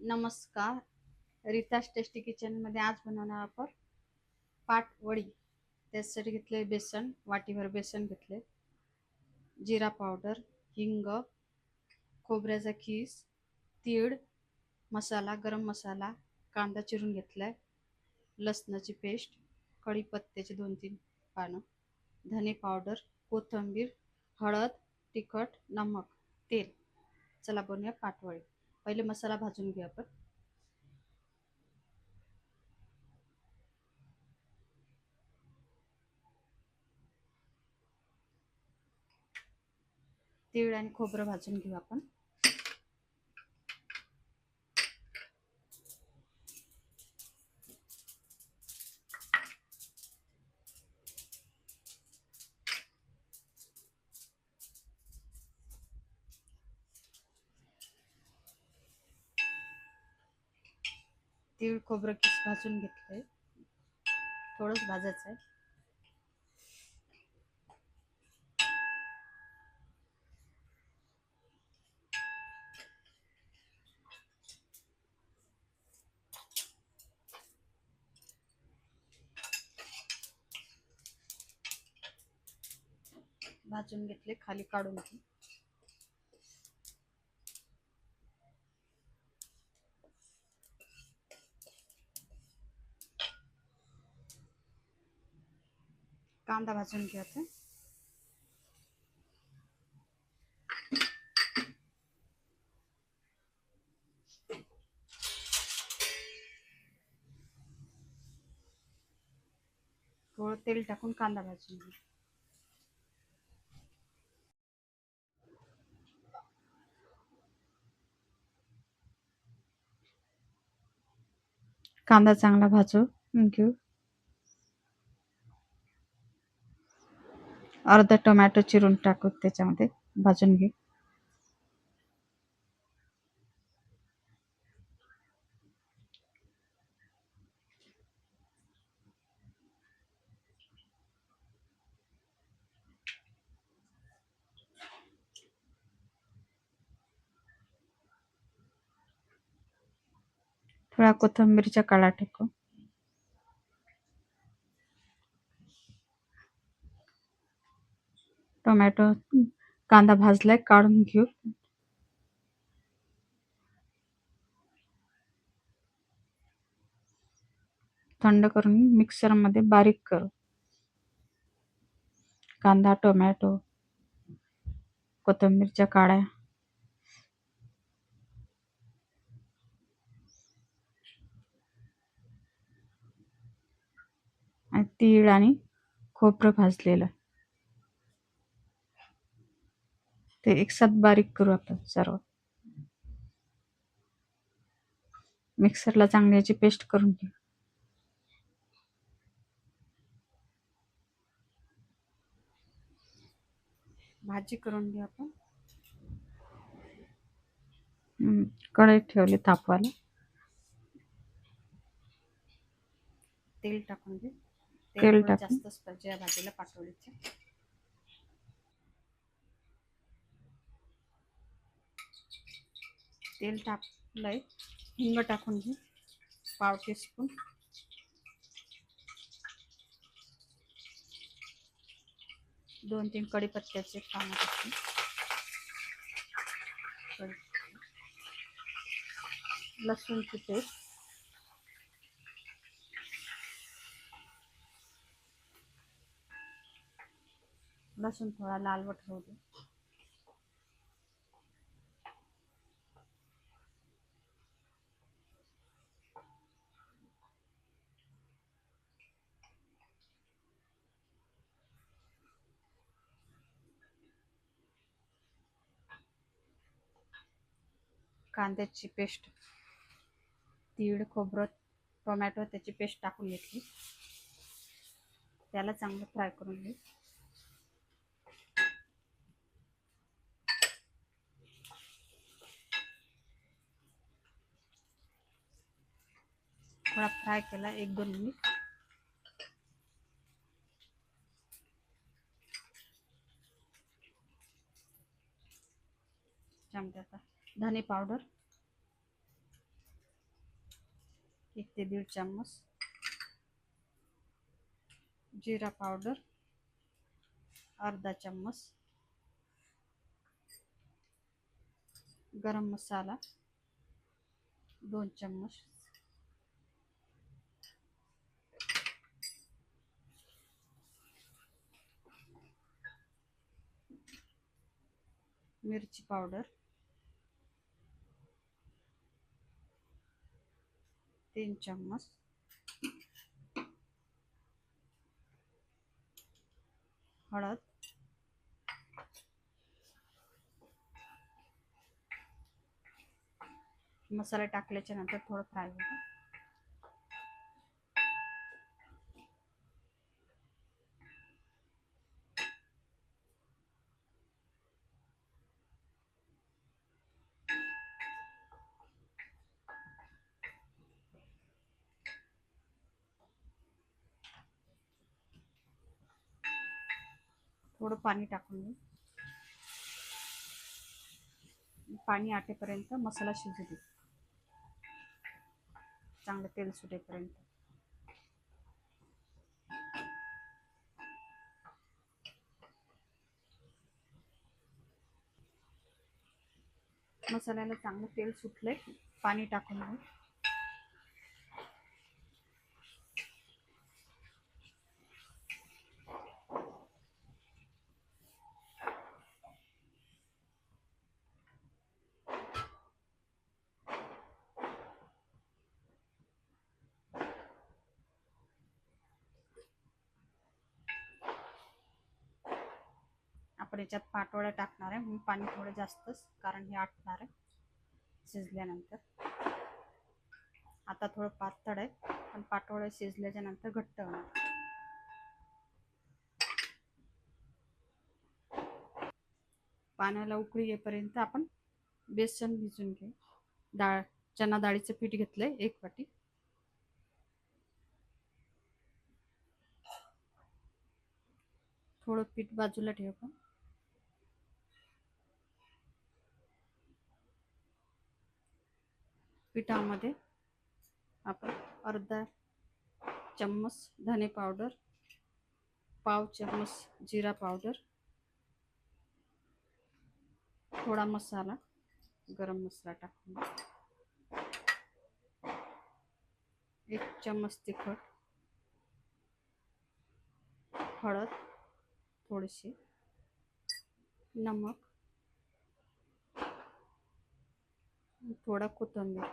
नमस्कार. रीता's टेस्टी किचनमध्ये आज बनवणार आपण पाट वडी. त्यासाठी घेतले बेसन, वाटीभर बेसन घेतले, जिरा पावडर, हिंग, खोबऱ्याचा खीस, तीळ, मसाला, गरम मसाला, कांदा चिरून घेतलाय, लसणाची पेस्ट, कढीपत्त्याचे 2-3 पानं, धने पावडर, कोथिंबीर, हळद, तिखट, नमक, तेल. चला बनवूया पाटवडी. पहिले मसाला भाजून घेऊ आपण. तीळ आणि खोबरं भाजून घेऊ आपण. तीळ खोबरं किस भाजून घेतलंय, थोडंच भाजायचं आहे. भाजून घेतले, खाली काढून घे. कांदा भाजून घ्यायचा. थोडं तेल टाकून कांदा भाजून घे. कांदा चांगला भाजून घेऊ. अर्धा टोमॅटो चिरून टाकू, त्याच्यामध्ये भाजून घे. थोडा कोथिंबीरच्या काळा टाकू. टोमॅटो कांदा भाजलाय, काढून घेऊ. थंड करून मिक्सर मध्ये बारीक करू. कांदा, टोमॅटो, कोथिंबीरच्या काड्या आणि तीळ आणि खोबरं भाजलेलं ते एकसाथ बारीक करू आपण सर्व. मिक्सरला चांगली याची पेस्ट करून घेऊ. भाजी करून घेऊ आपण. कढई ठेवली तापवायला. तेल टाकून घे. तेल जास्तच पाहिजे या भाजीला, पाटवडीच्या. तेल टाकलंय, हिंग टाकून घे, पाव टीस्पून. दोन 3 कढीपत्त्याचे पानं टाकून. लसूणची पेस्ट, लसूण थोडा लालवट होऊ दे. कांद्याची पेस्ट, तीळ, खोबरं, टोमॅटो त्याची पेस्ट टाकून घेतली. त्याला चांगलं फ्राय करून घे. थोडा फ्राय केला 1-2 मिनिट. त्यामध्ये आता धने पावडर, 1 ते 1.5 चम्मच, जीरा पावडर अर्धा चम्मच, गरम मसाला 2 चम्मच, मिरची पावडर 3 चम्मच, हळद, मसाला टाकल्याच्या नंतर थोडं फ्राय होतं. थोडं पाणी टाकून घेऊ. पाणी आटेपर्यंत मसाला शिजू दे, चांगलं तेल सुटेपर्यंत. मसाल्याला चांगलं तेल सुटले, पाणी टाकून घेऊ. आपण याच्यात पाटवड्या टाकणार आहे म्हणून पाणी थोडं जास्तच, कारण हे आटणार आहे शिजल्यानंतर. आता थोडं पातळ आहे, पण पाटवड्या शिजल्याच्या नंतर घट्ट होणार. पाण्याला उकळी येईपर्यंत आपण बेसन भिजून घेऊ. चना डाळीचं पीठ घेतलंय 1 वाटी. थोडं पीठ बाजूला ठेव. आपण पिठामध्ये आपण अर्धा चम्मच धने पावडर, पाव चम्मच जीरा पावडर, थोडा मसाला गरम मसाला टाकून, 1 चम्मच तिखट, हळद थोडीशी, नमक, थोडा कोथिंबीर,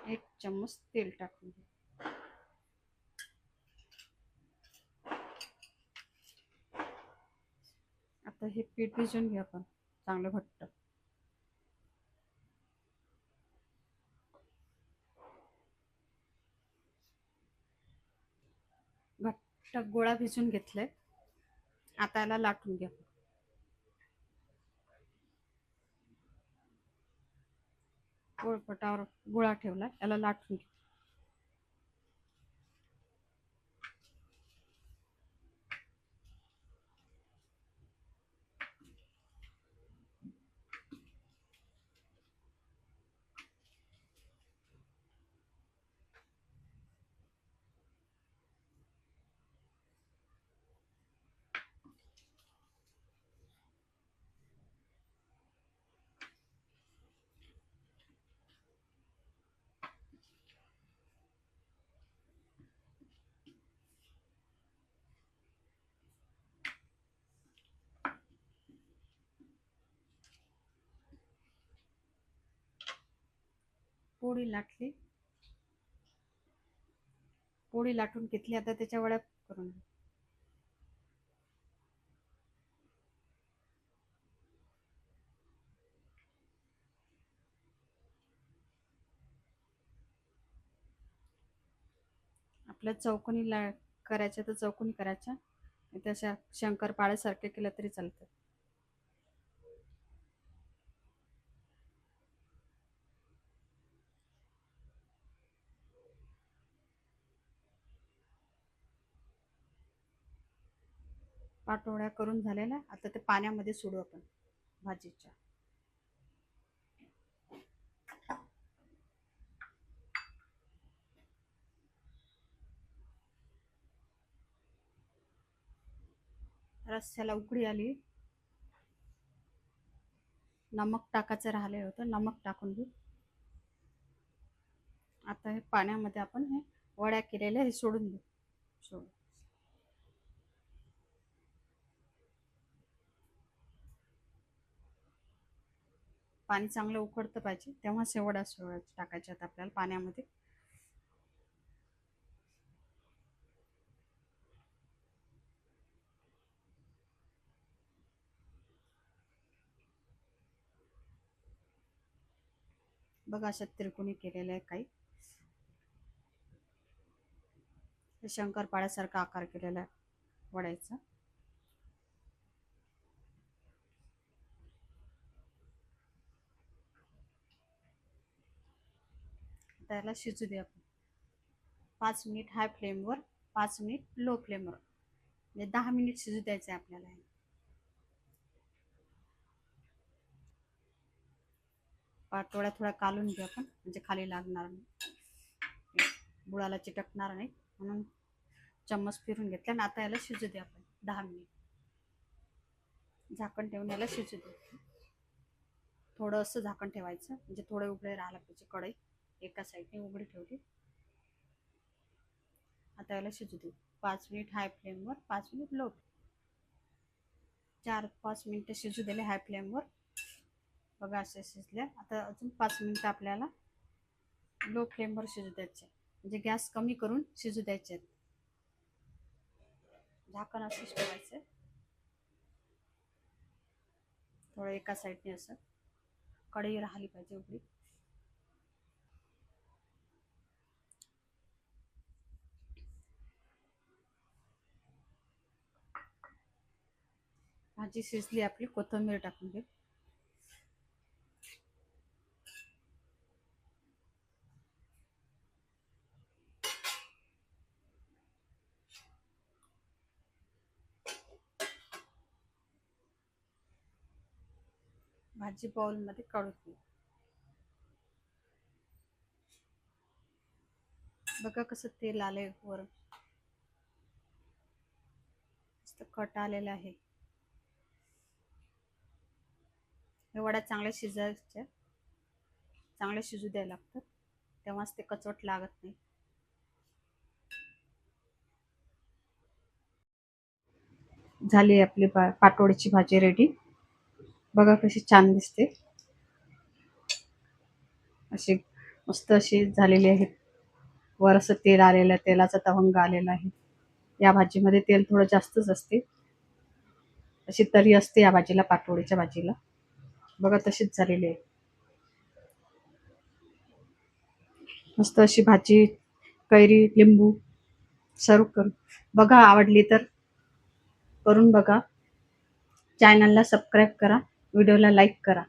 एक चम्मच तेल टाकून घ्या. आता हे पीठ भिजवून घ्या आपण चांगलं घट्ट. घट्ट गोळा भिजून घेतलाय. आता याला लाटून घ्या. पोळपाटावर गोळा ठेवला, याला लाटून घ्या. पोळी लाटली, पोळी लाटून घेतली. आता त्याच्या वड्या करून घ्या. आपल्या चौकोनी करायच्या तर चौकोनी करायच्या, तशा शंकरपाळ्यासारखे केलं तरी चालतं. पाटोळ्या करून झालेल्या. आता ते पाण्यामध्ये सोडू आपण भाजीच्या. रस्स्याला उकळी आली. नमक टाकायचं राहिलं होतं, नमक टाकून घेऊ. आता हे पाण्यामध्ये आपण हे वड्या केलेल्या हे सोडून देऊ. पाणी चांगलं उकळतं पाहिजे, तेव्हाच हे वड्या टाकायच्या आहेत आपल्याला पाण्यामध्ये. बघा अशा त्रिकोणी केलेल्या आहे काही. शंकरपाळ्यासारखा आकार केलेला आहे वड्याचा. त्याला शिजू दे आपण 5 मिनिट हाय फ्लेमवर, 5 मिनिट लो फ्लेमवर, म्हणजे 10 मिनिट शिजू द्यायचं आहे आपल्याला. पातोळ्या थोडा कालून घेऊ आपण, म्हणजे खाली लागणार नाही, बुडाला चिटकणार नाही, म्हणून चम्मच फिरून घेतला. आणि आता याला शिजू दे आपण 10 मिनिट. झाकण ठेवून याला शिजू दे. थोडं असं झाकण ठेवायचं, म्हणजे थोडं उघडे राहायला पाहिजे. कढई एका साईडने उघडी ठेवली. आता याला शिजू दे 5 मिनिट हाय फ्लेमवर, 5 मिनिट लो. 4-5 मिनिटं शिजू दिले हाय फ्लेमवर. बघा असे शिजले. आता अजून 5 मिनिटं आपल्याला लो फ्लेमवर शिजू द्यायचे, म्हणजे गॅस कमी करून शिजू द्यायचे. झाकण असंच ठेवायचं, थोडं एका साईडने असं कढई राहिली पाहिजे उघडी. भाजी शिजली आपली, कोथिंबीर टाकून घे. भाजी बाउलमध्ये काढून घे. बघा कसं तेल आलंय वर, मस्त कट आलेला आहे. हे वड्या चांगल्या शिजायच्या, चांगले शिजू द्यायला लागतात, तेव्हाच ते कचवट लागत नाही. झाली आपली पाटोळीची भाजी रेडी. बघा कशी छान दिसते, अशी मस्त अशी झालेली आहे. वर असं तेल आलेलं, तेलाचा तवंग आलेला आहे. या भाजीमध्ये तेल थोडं जास्तच असते, अशी तरी असते या भाजीला, पाटोळीच्या भाजीला. बघा तशीच झालेली आहे मस्त अशी भाजी. कैरी लिंबू सर्व करू. बघा आवडली तर करून बघा. चॅनलला सबस्क्राईब करा, व्हिडिओला लाईक करा.